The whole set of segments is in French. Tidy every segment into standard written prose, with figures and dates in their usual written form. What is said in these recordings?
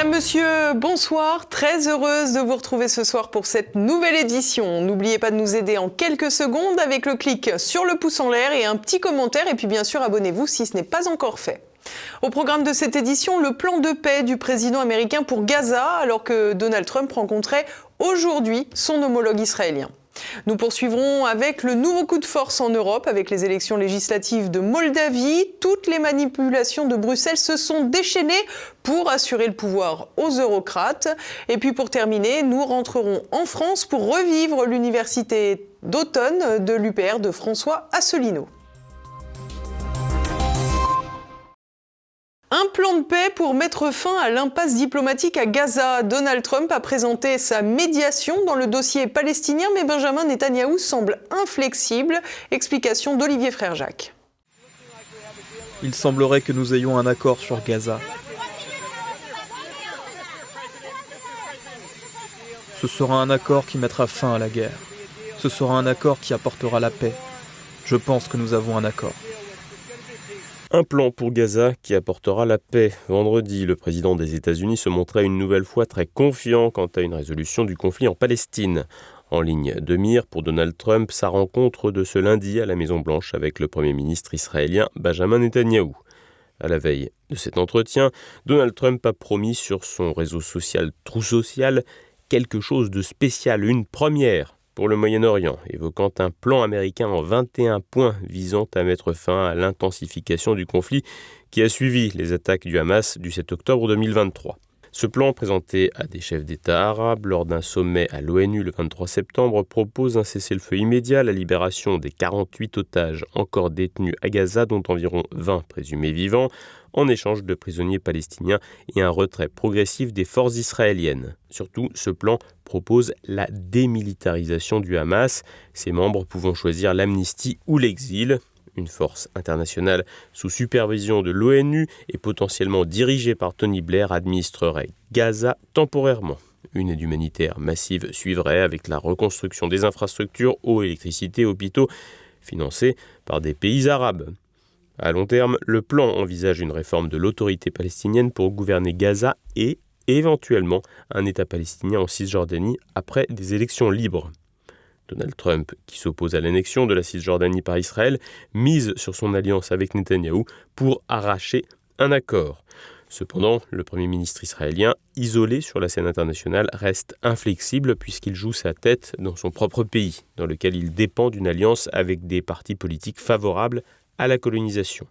Madame, Monsieur, bonsoir. Très heureuse de vous retrouver ce soir pour cette nouvelle édition. N'oubliez pas de nous aider en quelques secondes avec le clic sur le pouce en l'air et un petit commentaire. Et puis bien sûr, abonnez-vous si ce n'est pas encore fait. Au programme de cette édition, le plan de paix du président américain pour Gaza, alors que Donald Trump rencontrait aujourd'hui son homologue israélien. Nous poursuivrons avec le nouveau coup de force en Europe, avec les élections législatives de Moldavie. Toutes les manipulations de Bruxelles se sont déchaînées pour assurer le pouvoir aux eurocrates. Et puis pour terminer, nous rentrerons en France pour revivre l'université d'automne de l'UPR de François Asselineau. Un plan de paix pour mettre fin à l'impasse diplomatique à Gaza. Donald Trump a présenté sa médiation dans le dossier palestinien, mais Benjamin Netanyahou semble inflexible. Explication d'Olivier Frère-Jacques. Il semblerait que nous ayons un accord sur Gaza. Ce sera un accord qui mettra fin à la guerre. Ce sera un accord qui apportera la paix. Je pense que nous avons un accord. Un plan pour Gaza qui apportera la paix. Vendredi, le président des États-Unis se montrait une nouvelle fois très confiant quant à une résolution du conflit en Palestine. En ligne de mire pour Donald Trump, sa rencontre de ce lundi à la Maison-Blanche avec le Premier ministre israélien Benjamin Netanyahou. À la veille de cet entretien, Donald Trump a promis sur son réseau social True Social quelque chose de spécial, une première pour le Moyen-Orient, évoquant un plan américain en 21 points visant à mettre fin à l'intensification du conflit qui a suivi les attaques du Hamas du 7 octobre 2023. Ce plan, présenté à des chefs d'État arabes lors d'un sommet à l'ONU le 23 septembre, propose un cessez-le-feu immédiat, la libération des 48 otages encore détenus à Gaza, dont environ 20 présumés vivants, en échange de prisonniers palestiniens et un retrait progressif des forces israéliennes. Surtout, ce plan propose la démilitarisation du Hamas, ses membres pouvant choisir l'amnistie ou l'exil. Une force internationale sous supervision de l'ONU et potentiellement dirigée par Tony Blair administrerait Gaza temporairement. Une aide humanitaire massive suivrait avec la reconstruction des infrastructures, eau, électricité, hôpitaux, financés par des pays arabes. À long terme, le plan envisage une réforme de l'autorité palestinienne pour gouverner Gaza et, éventuellement, un État palestinien en Cisjordanie après des élections libres. Donald Trump, qui s'oppose à l'annexion de la Cisjordanie par Israël, mise sur son alliance avec Netanyahou pour arracher un accord. Cependant, le Premier ministre israélien, isolé sur la scène internationale, reste inflexible puisqu'il joue sa tête dans son propre pays, dans lequel il dépend d'une alliance avec des partis politiques favorables à la colonisation.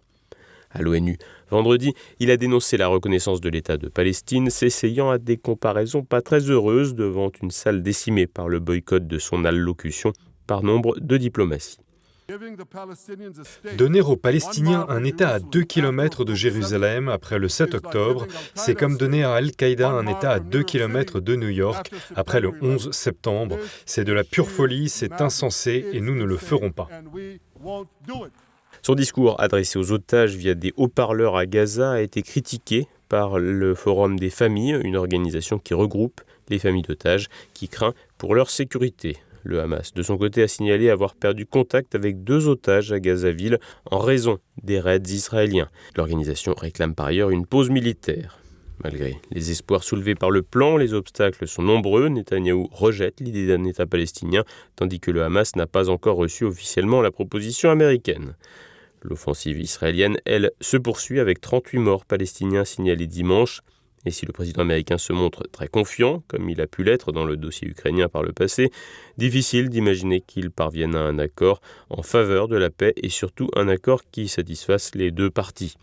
À l'ONU, vendredi, il a dénoncé la reconnaissance de l'État de Palestine, s'essayant à des comparaisons pas très heureuses devant une salle décimée par le boycott de son allocution par nombre de diplomaties. Donner aux Palestiniens un État à 2 km de Jérusalem après le 7 octobre, c'est comme donner à Al-Qaïda un État à 2 km de New York après le 11 septembre. C'est de la pure folie, c'est insensé et nous ne le ferons pas. Son discours adressé aux otages via des haut-parleurs à Gaza a été critiqué par le Forum des familles, une organisation qui regroupe les familles d'otages, qui craint pour leur sécurité. Le Hamas, de son côté, a signalé avoir perdu contact avec 2 otages à Gazaville en raison des raids israéliens. L'organisation réclame par ailleurs une pause militaire. Malgré les espoirs soulevés par le plan, les obstacles sont nombreux. Netanyahou rejette l'idée d'un État palestinien, tandis que le Hamas n'a pas encore reçu officiellement la proposition américaine. L'offensive israélienne, elle, se poursuit avec 38 morts palestiniens signalés dimanche. Et si le président américain se montre très confiant, comme il a pu l'être dans le dossier ukrainien par le passé, difficile d'imaginer qu'il parvienne à un accord en faveur de la paix et surtout un accord qui satisfasse les 2 parties.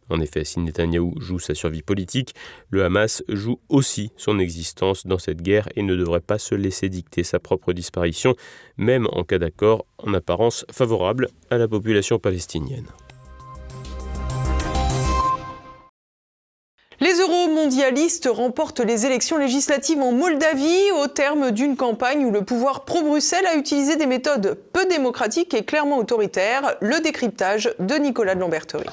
En effet, si Netanyahou joue sa survie politique, le Hamas joue aussi son existence dans cette guerre et ne devrait pas se laisser dicter sa propre disparition, même en cas d'accord en apparence favorable à la population palestinienne. Les euromondialistes remportent les élections législatives en Moldavie au terme d'une campagne où le pouvoir pro-Bruxelles a utilisé des méthodes peu démocratiques et clairement autoritaires. Le décryptage de Nicolas de Lamberterie.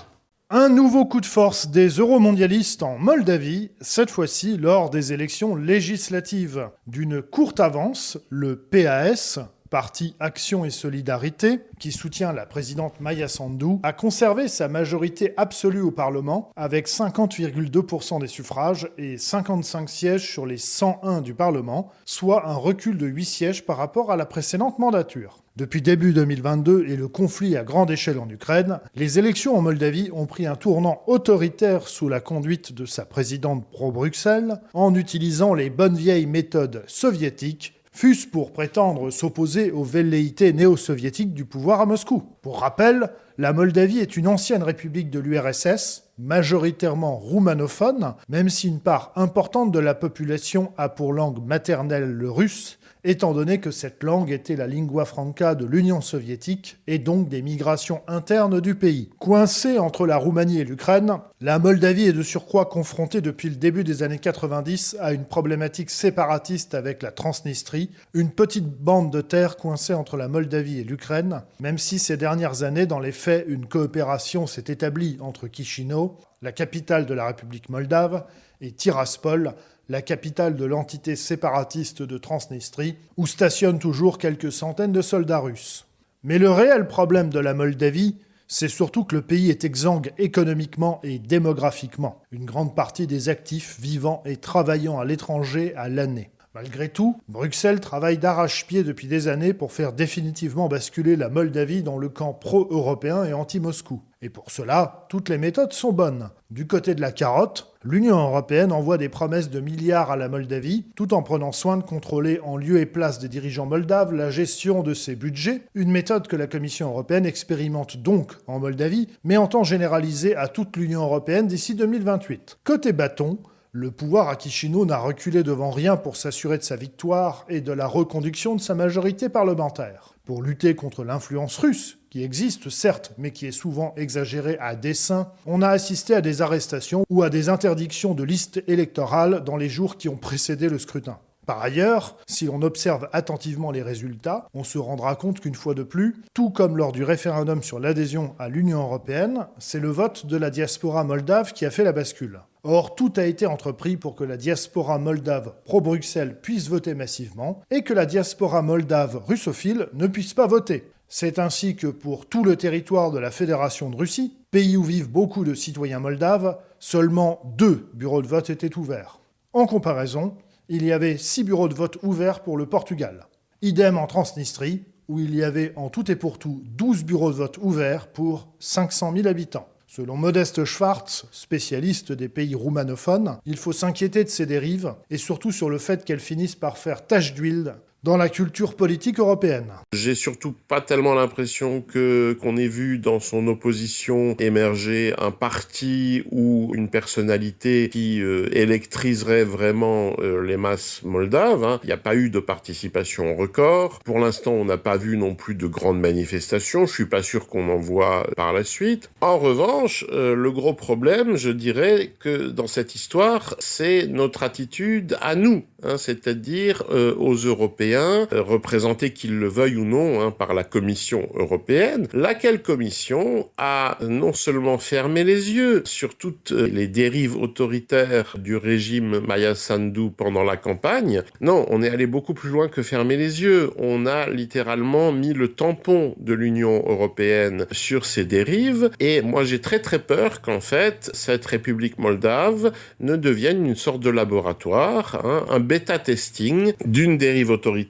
Un nouveau coup de force des euromondialistes en Moldavie, cette fois-ci lors des élections législatives. D'une courte avance, le PAS, Parti Action et Solidarité, qui soutient la présidente Maia Sandu, a conservé sa majorité absolue au Parlement avec 50,2% des suffrages et 55 sièges sur les 101 du Parlement, soit un recul de 8 sièges par rapport à la précédente mandature. Depuis début 2022 et le conflit à grande échelle en Ukraine, les élections en Moldavie ont pris un tournant autoritaire sous la conduite de sa présidente pro-Bruxelles, en utilisant les bonnes vieilles méthodes soviétiques, fût-ce pour prétendre s'opposer aux velléités néo-soviétiques du pouvoir à Moscou. Pour rappel, la Moldavie est une ancienne république de l'URSS, majoritairement roumanophone, même si une part importante de la population a pour langue maternelle le russe, étant donné que cette langue était la lingua franca de l'Union soviétique et donc des migrations internes du pays. Coincée entre la Roumanie et l'Ukraine, la Moldavie est de surcroît confrontée depuis le début des années 90 à une problématique séparatiste avec la Transnistrie, une petite bande de terre coincée entre la Moldavie et l'Ukraine, même si ces dernières années, dans les faits, une coopération s'est établie entre Chisinau, la capitale de la République moldave, et Tiraspol, la capitale de l'entité séparatiste de Transnistrie, où stationnent toujours quelques centaines de soldats russes. Mais le réel problème de la Moldavie, c'est surtout que le pays est exsangue économiquement et démographiquement, une grande partie des actifs vivant et travaillant à l'étranger à l'année. Malgré tout, Bruxelles travaille d'arrache-pied depuis des années pour faire définitivement basculer la Moldavie dans le camp pro-européen et anti-Moscou. Et pour cela, toutes les méthodes sont bonnes. Du côté de la carotte, l'Union européenne envoie des promesses de milliards à la Moldavie, tout en prenant soin de contrôler en lieu et place des dirigeants moldaves la gestion de ses budgets, une méthode que la Commission européenne expérimente donc en Moldavie, mais entend généraliser à toute l'Union européenne d'ici 2028. Côté bâton, le pouvoir à Chisinau n'a reculé devant rien pour s'assurer de sa victoire et de la reconduction de sa majorité parlementaire. Pour lutter contre l'influence russe, qui existe certes, mais qui est souvent exagérée à dessein, on a assisté à des arrestations ou à des interdictions de listes électorales dans les jours qui ont précédé le scrutin. Par ailleurs, si l'on observe attentivement les résultats, on se rendra compte qu'une fois de plus, tout comme lors du référendum sur l'adhésion à l'Union européenne, c'est le vote de la diaspora moldave qui a fait la bascule. Or, tout a été entrepris pour que la diaspora moldave pro-Bruxelles puisse voter massivement et que la diaspora moldave russophile ne puisse pas voter. C'est ainsi que pour tout le territoire de la Fédération de Russie, pays où vivent beaucoup de citoyens moldaves, seulement 2 bureaux de vote étaient ouverts. En comparaison, il y avait 6 bureaux de vote ouverts pour le Portugal. Idem en Transnistrie, où il y avait en tout et pour tout 12 bureaux de vote ouverts pour 500 000 habitants. Selon Modeste Schwartz, spécialiste des pays roumanophones, il faut s'inquiéter de ces dérives, et surtout sur le fait qu'elles finissent par faire tache d'huile dans la culture politique européenne. J'ai surtout pas tellement l'impression qu'on ait vu dans son opposition émerger un parti ou une personnalité qui électriserait vraiment les masses moldaves. Il n'y a pas eu de participation record. Pour l'instant, on n'a pas vu non plus de grandes manifestations. Je suis pas sûr qu'on en voit par la suite. En revanche, le gros problème, je dirais que dans cette histoire, c'est notre attitude à nous, c'est-à-dire aux Européens, représentés qu'ils le veuillent ou non par la Commission européenne, laquelle Commission a non seulement fermé les yeux sur toutes les dérives autoritaires du régime Maia Sandu pendant la campagne, non, on est allé beaucoup plus loin que fermer les yeux. On a littéralement mis le tampon de l'Union européenne sur ces dérives, et moi j'ai très très peur qu'en fait cette République moldave ne devienne une sorte de laboratoire, un bêta-testing d'une dérive autoritaire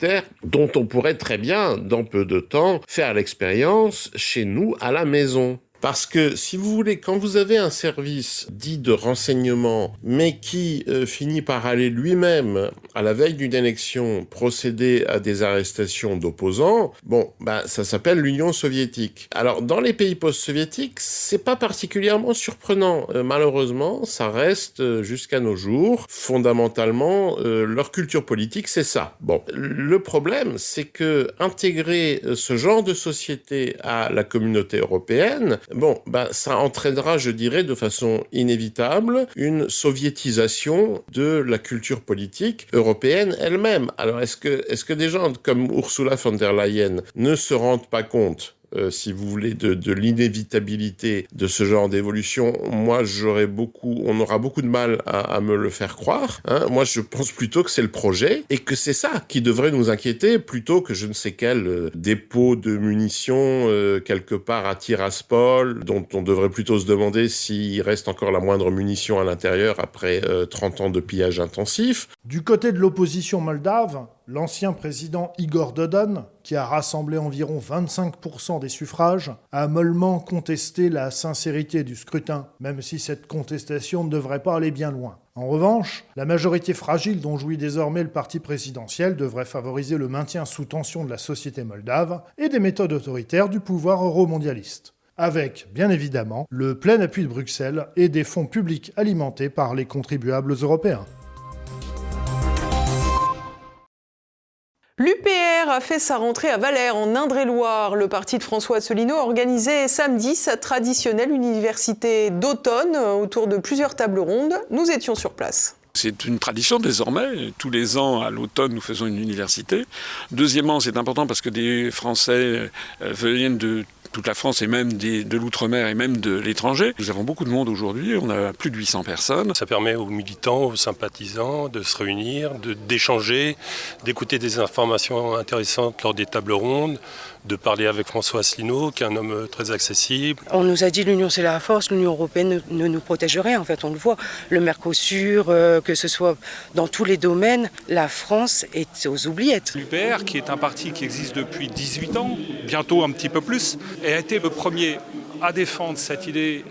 dont on pourrait très bien, dans peu de temps, faire l'expérience chez nous à la maison. Parce que, si vous voulez, quand vous avez un service dit de renseignement, mais qui finit par aller lui-même, à la veille d'une élection, procéder à des arrestations d'opposants, ça s'appelle l'Union soviétique. Alors, dans les pays post-soviétiques, c'est pas particulièrement surprenant. Malheureusement, ça reste, jusqu'à nos jours, fondamentalement, leur culture politique, c'est ça. Le problème, c'est que intégrer ce genre de société à la communauté européenne, ça entraînera, je dirais, de façon inévitable, une soviétisation de la culture politique européenne elle-même. Alors, est-ce que des gens comme Ursula von der Leyen ne se rendent pas compte si vous voulez, de l'inévitabilité de ce genre d'évolution, moi, on aura beaucoup de mal à me le faire croire. Moi, je pense plutôt que c'est le projet et que c'est ça qui devrait nous inquiéter plutôt que je ne sais quel dépôt de munitions quelque part à Tiraspol, dont on devrait plutôt se demander s'il reste encore la moindre munition à l'intérieur après 30 ans de pillage intensif. Du côté de l'opposition moldave, l'ancien président Igor Dodon, qui a rassemblé environ 25% des suffrages, a mollement contesté la sincérité du scrutin, même si cette contestation ne devrait pas aller bien loin. En revanche, la majorité fragile dont jouit désormais le parti présidentiel devrait favoriser le maintien sous tension de la société moldave et des méthodes autoritaires du pouvoir euromondialiste. Avec, bien évidemment, le plein appui de Bruxelles et des fonds publics alimentés par les contribuables européens. L'UPR a fait sa rentrée à Valère, en Indre-et-Loire. Le parti de François Asselineau a organisé samedi sa traditionnelle université d'automne autour de plusieurs tables rondes. Nous étions sur place. C'est une tradition désormais. Tous les ans, à l'automne, nous faisons une université. Deuxièmement, c'est important parce que des Français viennent de toute la France et même de l'outre-mer et même de l'étranger. Nous avons beaucoup de monde aujourd'hui, on a plus de 800 personnes. Ça permet aux militants, aux sympathisants de se réunir, d'échanger, d'écouter des informations intéressantes lors des tables rondes, de parler avec François Asselineau, qui est un homme très accessible. On nous a dit l'Union c'est la force, l'Union européenne ne nous protégerait, en fait on le voit. Le Mercosur, que ce soit dans tous les domaines, la France est aux oubliettes. L'UPR, qui est un parti qui existe depuis 18 ans, bientôt un petit peu plus, a été le premier à défendre cette idée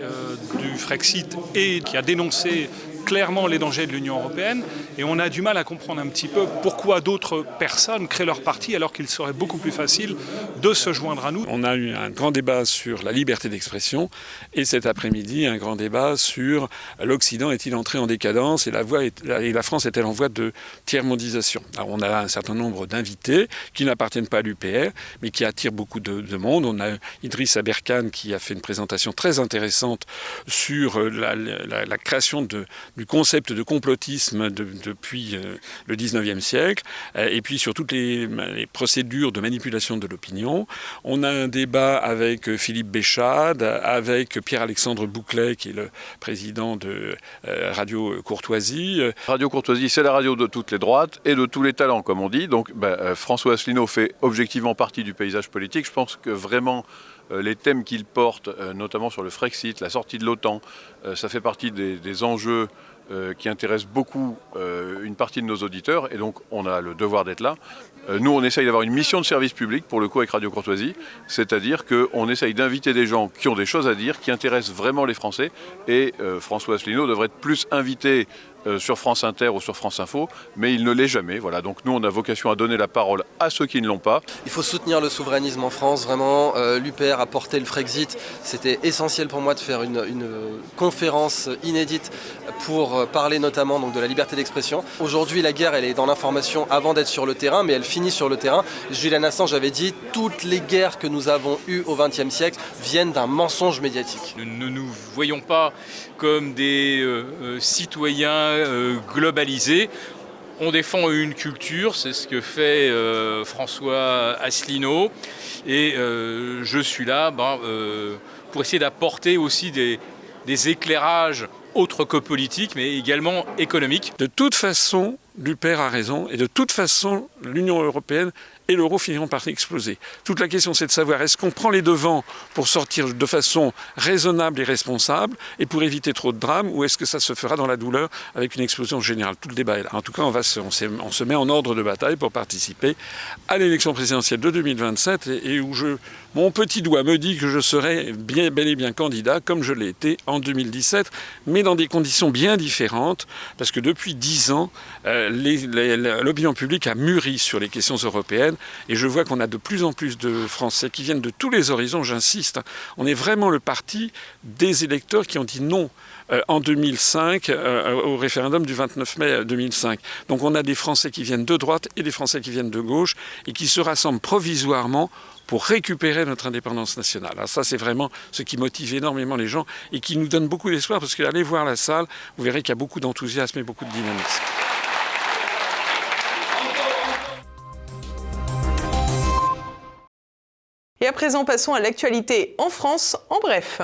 du Frexit et qui a dénoncé clairement les dangers de l'Union européenne. Et on a du mal à comprendre un petit peu pourquoi d'autres personnes créent leur parti alors qu'il serait beaucoup plus facile de se joindre à nous. On a eu un grand débat sur la liberté d'expression et cet après-midi, un grand débat sur l'Occident est-il entré en décadence et la France est-elle en voie de tiers-mondisation. Alors on a un certain nombre d'invités qui n'appartiennent pas à l'UPR mais qui attirent beaucoup de monde. On a Idriss Aberkane qui a fait une présentation très intéressante sur la création du concept de complotisme depuis le 19e siècle, et puis sur toutes les procédures de manipulation de l'opinion. On a un débat avec Philippe Béchade, avec Pierre-Alexandre Bouclet, qui est le président de Radio Courtoisie. Radio Courtoisie, c'est la radio de toutes les droites et de tous les talents, comme on dit. Donc François Asselineau fait objectivement partie du paysage politique. Je pense que vraiment les thèmes qu'il porte, notamment sur le Frexit, la sortie de l'OTAN, ça fait partie des enjeux qui intéressent beaucoup une partie de nos auditeurs et donc on a le devoir d'être là. Nous, on essaye d'avoir une mission de service public, pour le coup, avec Radio Courtoisie, c'est-à-dire qu'on essaye d'inviter des gens qui ont des choses à dire, qui intéressent vraiment les Français et François Asselineau devrait être plus invité sur France Inter ou sur France Info, mais il ne l'est jamais. Voilà. Donc nous, on a vocation à donner la parole à ceux qui ne l'ont pas. Il faut soutenir le souverainisme en France, vraiment. L'UPR a porté le Frexit. C'était essentiel pour moi de faire une conférence inédite pour parler notamment donc, de la liberté d'expression. Aujourd'hui, la guerre, elle est dans l'information avant d'être sur le terrain, mais elle finit sur le terrain. Julian Assange avait dit « Toutes les guerres que nous avons eues au XXe siècle viennent d'un mensonge médiatique ». Nous ne nous voyons pas comme des citoyens globalisés. On défend une culture, c'est ce que fait François Asselineau. Et je suis là pour essayer d'apporter aussi des éclairages autres que politiques, mais également économiques. De toute façon, l'UPR a raison, et de toute façon, l'Union européenne et l'euro finiront par exploser. Toute la question, c'est de savoir, est-ce qu'on prend les devants pour sortir de façon raisonnable et responsable, et pour éviter trop de drames, ou est-ce que ça se fera dans la douleur avec une explosion générale? Tout le débat est là. En tout cas, on se met en ordre de bataille pour participer à l'élection présidentielle de 2027, et où mon petit doigt me dit que je serai bel et bien candidat, comme je l'ai été en 2017, mais dans des conditions bien différentes, parce que depuis 10 ans, l'opinion publique a mûri sur les questions européennes, et je vois qu'on a de plus en plus de Français qui viennent de tous les horizons, j'insiste. On est vraiment le parti des électeurs qui ont dit non en 2005, au référendum du 29 mai 2005. Donc on a des Français qui viennent de droite et des Français qui viennent de gauche, et qui se rassemblent provisoirement pour récupérer notre indépendance nationale. Alors ça, c'est vraiment ce qui motive énormément les gens et qui nous donne beaucoup d'espoir, parce qu'allez voir la salle, vous verrez qu'il y a beaucoup d'enthousiasme et beaucoup de dynamisme. Et à présent, passons à l'actualité en France, en bref.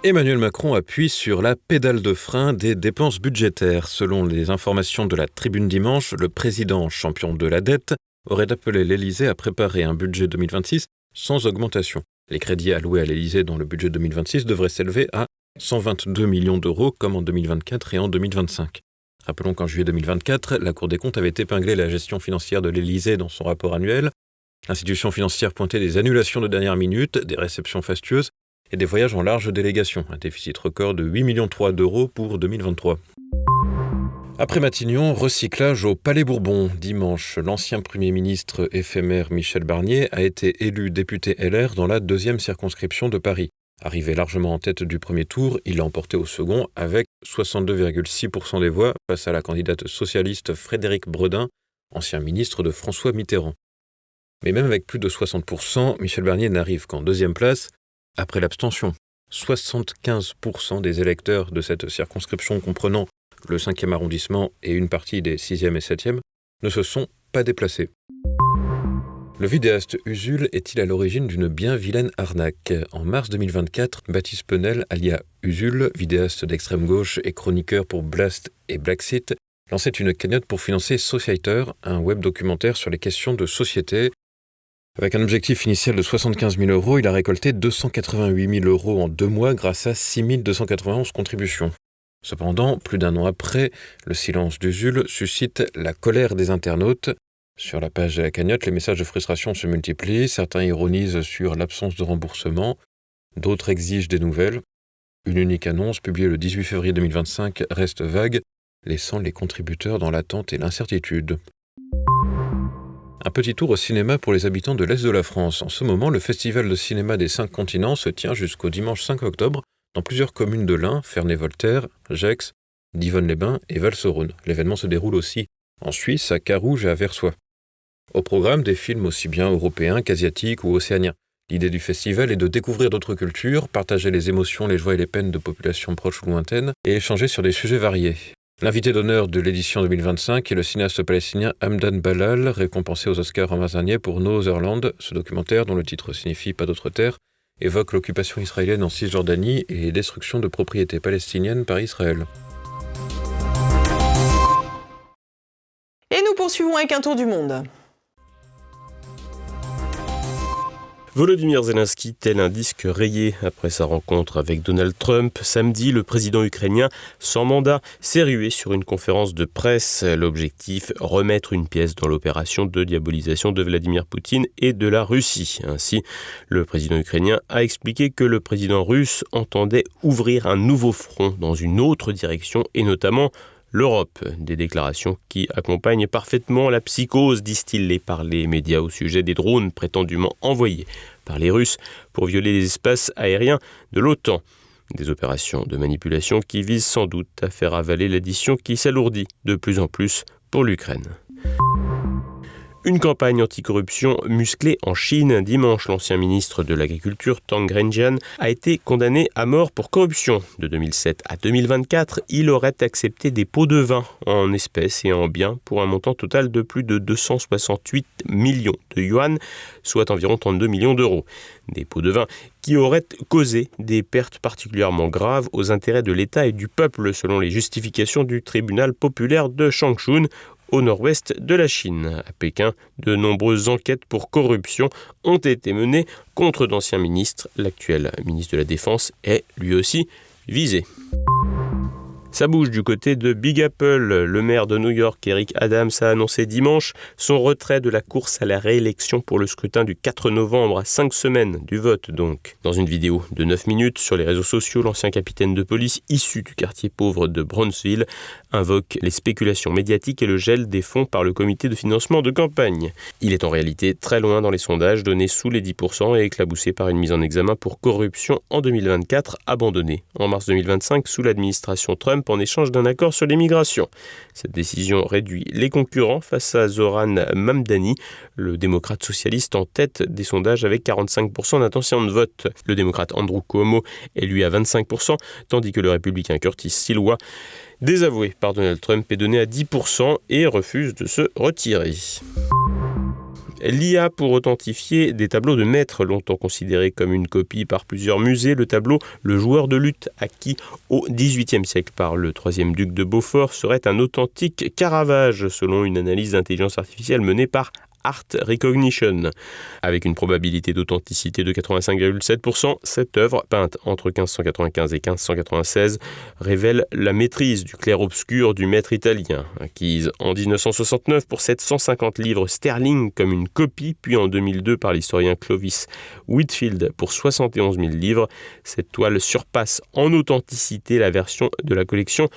Emmanuel Macron appuie sur la pédale de frein des dépenses budgétaires. Selon les informations de la Tribune Dimanche, le président champion de la dette aurait appelé l'Élysée à préparer un budget 2026 sans augmentation. Les crédits alloués à l'Élysée dans le budget 2026 devraient s'élever à 122 millions d'euros comme en 2024 et en 2025. Rappelons qu'en juillet 2024, la Cour des comptes avait épinglé la gestion financière de l'Élysée dans son rapport annuel. L'institution financière pointait des annulations de dernière minute, des réceptions fastueuses et des voyages en large délégation, un déficit record de 8,3 millions d'euros pour 2023. Après Matignon, recyclage au Palais Bourbon. Dimanche, l'ancien Premier ministre éphémère Michel Barnier a été élu député LR dans la 2e circonscription de Paris. Arrivé largement en tête du premier tour, il l'a emporté au second avec 62,6% des voix face à la candidate socialiste Frédéric Bredin, ancien ministre de François Mitterrand. Mais même avec plus de 60%, Michel Barnier n'arrive qu'en 2e place, après l'abstention. 75% des électeurs de cette circonscription comprenant le 5e arrondissement et une partie des 6e et 7e ne se sont pas déplacés. Le vidéaste Usul est-il à l'origine d'une bien vilaine arnaque ? En mars 2024, Baptiste Penel, alias Usul, vidéaste d'extrême gauche et chroniqueur pour Blast et Blackseat, lançait une cagnotte pour financer Societer, un web documentaire sur les questions de société. Avec un objectif initial de 75 000 euros, il a récolté 288 000 euros en 2 mois grâce à 6 291 contributions. Cependant, plus d'un an après, le silence d'Usul suscite la colère des internautes. Sur la page de la cagnotte, les messages de frustration se multiplient, certains ironisent sur l'absence de remboursement, d'autres exigent des nouvelles. Une unique annonce, publiée le 18 février 2025, reste vague, laissant les contributeurs dans l'attente et l'incertitude. Un petit tour au cinéma pour les habitants de l'Est de la France. En ce moment, le Festival de cinéma des 5 continents se tient jusqu'au dimanche 5 octobre dans plusieurs communes de l'Ain, Ferney-Voltaire, Gex, Divonne-les-Bains et Val-Saurone. L'événement se déroule aussi en Suisse, à Carouge et à Versoix. Au programme, des films aussi bien européens qu'asiatiques ou océaniens. L'idée du festival est de découvrir d'autres cultures, partager les émotions, les joies et les peines de populations proches ou lointaines et échanger sur des sujets variés. L'invité d'honneur de l'édition 2025 est le cinéaste palestinien Hamdan Ballal, récompensé aux Oscars en mars dernier pour Notherland. Ce documentaire, dont le titre signifie « Pas d'autre terre », évoque l'occupation israélienne en Cisjordanie et les destructions de propriétés palestiniennes par Israël. Et nous poursuivons avec un tour du monde. Volodymyr Zelensky, tel un disque rayé après sa rencontre avec Donald Trump. Samedi, le président ukrainien, sans mandat, s'est rué sur une conférence de presse. L'objectif, remettre une pièce dans l'opération de diabolisation de Vladimir Poutine et de la Russie. Ainsi, le président ukrainien a expliqué que le président russe entendait ouvrir un nouveau front dans une autre direction et notamment l'Europe. Des déclarations qui accompagnent parfaitement la psychose distillée par les médias au sujet des drones prétendument envoyés par les Russes pour violer les espaces aériens de l'OTAN. Des opérations de manipulation qui visent sans doute à faire avaler l'addition qui s'alourdit de plus en plus pour l'Ukraine. Une campagne anticorruption musclée en Chine. Dimanche, l'ancien ministre de l'Agriculture, Tang Renjian, a été condamné à mort pour corruption. De 2007 à 2024, il aurait accepté des pots de vin en espèces et en biens pour un montant total de plus de 268 millions de yuan, soit environ 32 millions d'euros. Des pots de vin qui auraient causé des pertes particulièrement graves aux intérêts de l'État et du peuple, selon les justifications du tribunal populaire de Changchun, au nord-ouest de la Chine. À Pékin, de nombreuses enquêtes pour corruption ont été menées contre d'anciens ministres. L'actuel ministre de la Défense est lui aussi visé. Ça bouge du côté de Big Apple. Le maire de New York, Eric Adams, a annoncé dimanche son retrait de la course à la réélection pour le scrutin du 4 novembre, à 5 semaines du vote donc. Dans une vidéo de 9 minutes sur les réseaux sociaux, l'ancien capitaine de police issu du quartier pauvre de Brownsville invoque les spéculations médiatiques et le gel des fonds par le comité de financement de campagne. Il est en réalité très loin dans les sondages, donné sous les 10% et éclaboussé par une mise en examen pour corruption en 2024, abandonnée en mars 2025 sous l'administration Trump en échange d'un accord sur l'immigration. Cette décision réduit les concurrents face à Zoran Mamdani, le démocrate socialiste en tête des sondages avec 45% d'intention de vote. Le démocrate Andrew Cuomo est lui à 25%, tandis que le républicain Curtis Sliwa, désavoué par Donald Trump, est donné à 10% et refuse de se retirer. l'IA pour authentifier des tableaux de maître, longtemps considérés comme une copie par plusieurs musées. Le tableau Le joueur de luth, acquis au XVIIIe siècle par le troisième duc de Beaufort, serait un authentique Caravage, selon une analyse d'intelligence artificielle menée par Art Recognition. Avec une probabilité d'authenticité de 85,7%, cette œuvre, peinte entre 1595 et 1596, révèle la maîtrise du clair-obscur du maître italien. Acquise en 1969 pour 750 livres sterling comme une copie, puis en 2002 par l'historien Clovis Whitfield pour 71 000 livres, cette toile surpasse en authenticité la version de la collection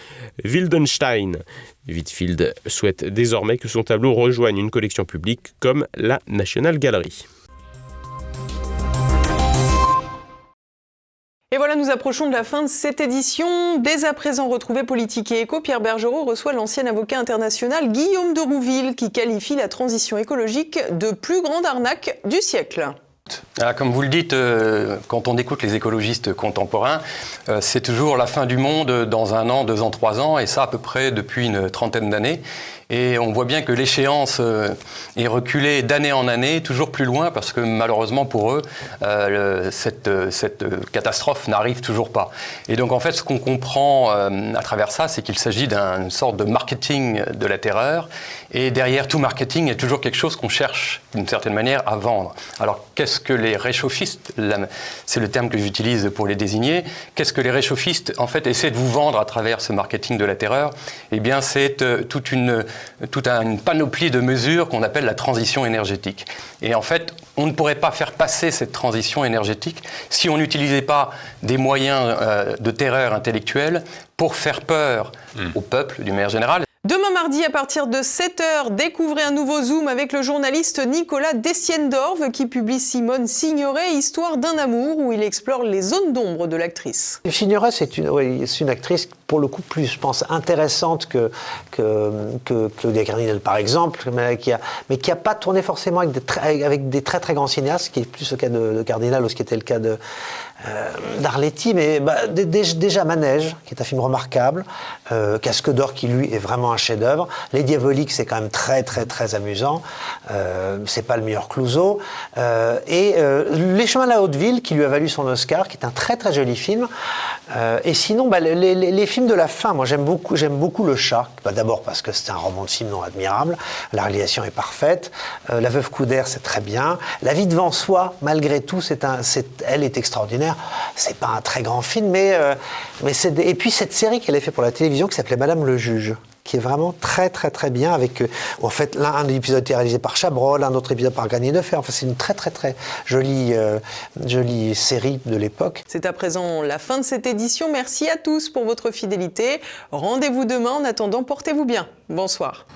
Wildenstein. Whitfield souhaite désormais que son tableau rejoigne une collection publique comme la National Gallery. Et voilà, nous approchons de la fin de cette édition. Dès à présent retrouvez Politique et Éco, Pierre Bergerot reçoit l'ancien avocat international Guillaume de Rouville qui qualifie la transition écologique de plus grande arnaque du siècle. Comme vous le dites, quand on écoute les écologistes contemporains, c'est toujours la fin du monde dans 1 an, 2 ans, 3 ans, et ça à peu près depuis une trentaine d'années. Et on voit bien que l'échéance est reculée d'année en année, toujours plus loin, parce que malheureusement pour eux, cette catastrophe n'arrive toujours pas. Et donc en fait, ce qu'on comprend à travers ça, c'est qu'il s'agit d'une sorte de marketing de la terreur. Et derrière tout marketing, il y a toujours quelque chose qu'on cherche, d'une certaine manière, à vendre. Alors qu'est-ce que les réchauffistes, c'est le terme que j'utilise pour les désigner, qu'est-ce que les réchauffistes, en fait, essaient de vous vendre à travers ce marketing de la terreur? Eh bien, c'est toute une panoplie de mesures qu'on appelle la transition énergétique. Et en fait, on ne pourrait pas faire passer cette transition énergétique si on n'utilisait pas des moyens de terreur intellectuelle pour faire peur au peuple, d'une manière générale. Demain mardi, à partir de 7h, découvrez un nouveau Zoom avec le journaliste Nicolas Destienne-Dorve qui publie Simone Signoret, Histoire d'un amour, où il explore les zones d'ombre de l'actrice. Signoret, c'est une actrice, pour le coup, plus, je pense, intéressante que Claudia Cardinal, par exemple, mais qui a pas tourné forcément avec des très très grands cinéastes, ce qui est plus le cas de Cardinal ou ce qui était le cas d'Arletty, mais déjà Manège, qui est un film remarquable, Casque d'or, qui lui est vraiment un chef-d'œuvre. Les Diaboliques, c'est quand même très très très amusant. C'est pas le meilleur Clouseau. Et Les Chemins de la Haute-Ville, qui lui a valu son Oscar, qui est un très très joli film. Et sinon, les films de la fin, moi j'aime beaucoup Le Chat. D'abord parce que c'est un roman de Simon admirable, la réalisation est parfaite. La Veuve Coudert, c'est très bien. La vie devant soi, malgré tout, elle est extraordinaire. C'est pas un très grand film, mais et puis cette série qu'elle a fait pour la télévision qui s'appelait Madame le Juge, qui est vraiment très très très bien, avec en fait un épisode était réalisé par Chabrol, un autre épisode par Garnier de Fer. Enfin, c'est une très très très jolie série de l'époque. C'est à présent la fin de cette édition. Merci à tous pour votre fidélité. Rendez-vous demain. En attendant, portez-vous bien. Bonsoir.